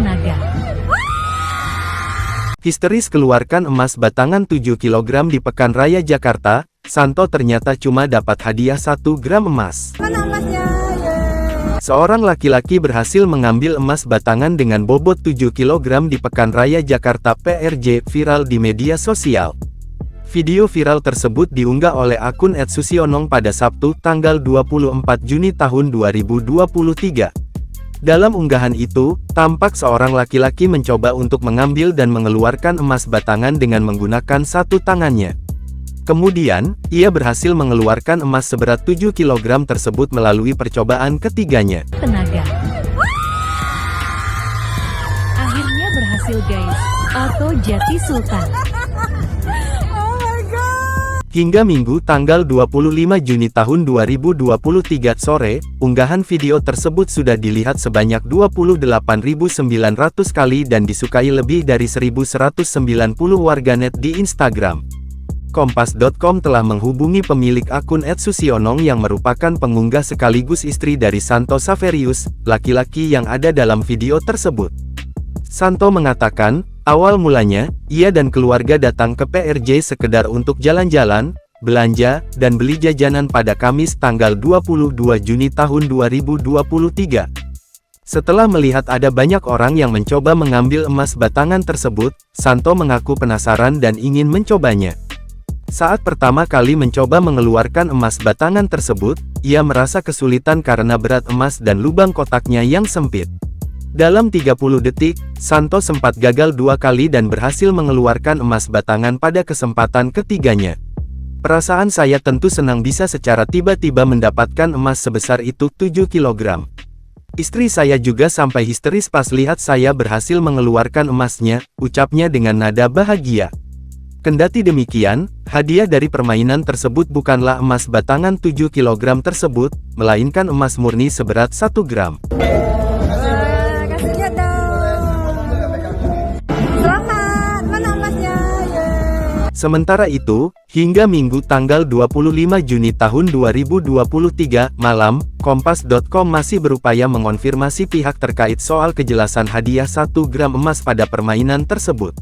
tenaga. Histeris keluarkan emas batangan 7 kg di Pekan Raya Jakarta, Santo ternyata cuma dapat hadiah 1 gram emas. Mana emasnya? Seorang laki-laki berhasil mengambil emas batangan dengan bobot 7 kg di Pekan Raya Jakarta PRJ viral di media sosial. Video viral tersebut diunggah oleh akun @susionong pada Sabtu, tanggal 24 Juni tahun 2023. Dalam unggahan itu, tampak seorang laki-laki mencoba untuk mengambil dan mengeluarkan emas batangan dengan menggunakan satu tangannya. Kemudian, ia berhasil mengeluarkan emas seberat 7 kg tersebut melalui percobaan ketiganya. Tenaga. Akhirnya berhasil guys. Auto Jati Sultan. Oh my god. Hingga Minggu tanggal 25 Juni tahun 2023 sore, unggahan video tersebut sudah dilihat sebanyak 28.900 kali dan disukai lebih dari 1.190 warganet di Instagram. Kompas.com telah menghubungi pemilik akun @susionong yang merupakan pengunggah sekaligus istri dari Santo Saverius, laki-laki yang ada dalam video tersebut. Santo mengatakan, awal mulanya, ia dan keluarga datang ke PRJ sekedar untuk jalan-jalan, belanja, dan beli jajanan pada Kamis tanggal 22 Juni tahun 2023. Setelah melihat ada banyak orang yang mencoba mengambil emas batangan tersebut, Santo mengaku penasaran dan ingin mencobanya. Saat pertama kali mencoba mengeluarkan emas batangan tersebut, ia merasa kesulitan karena berat emas dan lubang kotaknya yang sempit. Dalam 30 detik, Santo sempat gagal 2 kali dan berhasil mengeluarkan emas batangan pada kesempatan ketiganya. Perasaan saya tentu senang bisa secara tiba-tiba mendapatkan emas sebesar itu 7 kg. Istri saya juga sampai histeris pas lihat saya berhasil mengeluarkan emasnya, ucapnya dengan nada bahagia. Kendati demikian, hadiah dari permainan tersebut bukanlah emas batangan 7 kg tersebut, melainkan emas murni seberat 1 gram. Kasih lihat dong. Selamat, mana emasnya? Sementara itu, hingga Minggu tanggal 25 Juni tahun 2023 malam, Kompas.com masih berupaya mengonfirmasi pihak terkait soal kejelasan hadiah 1 gram emas pada permainan tersebut.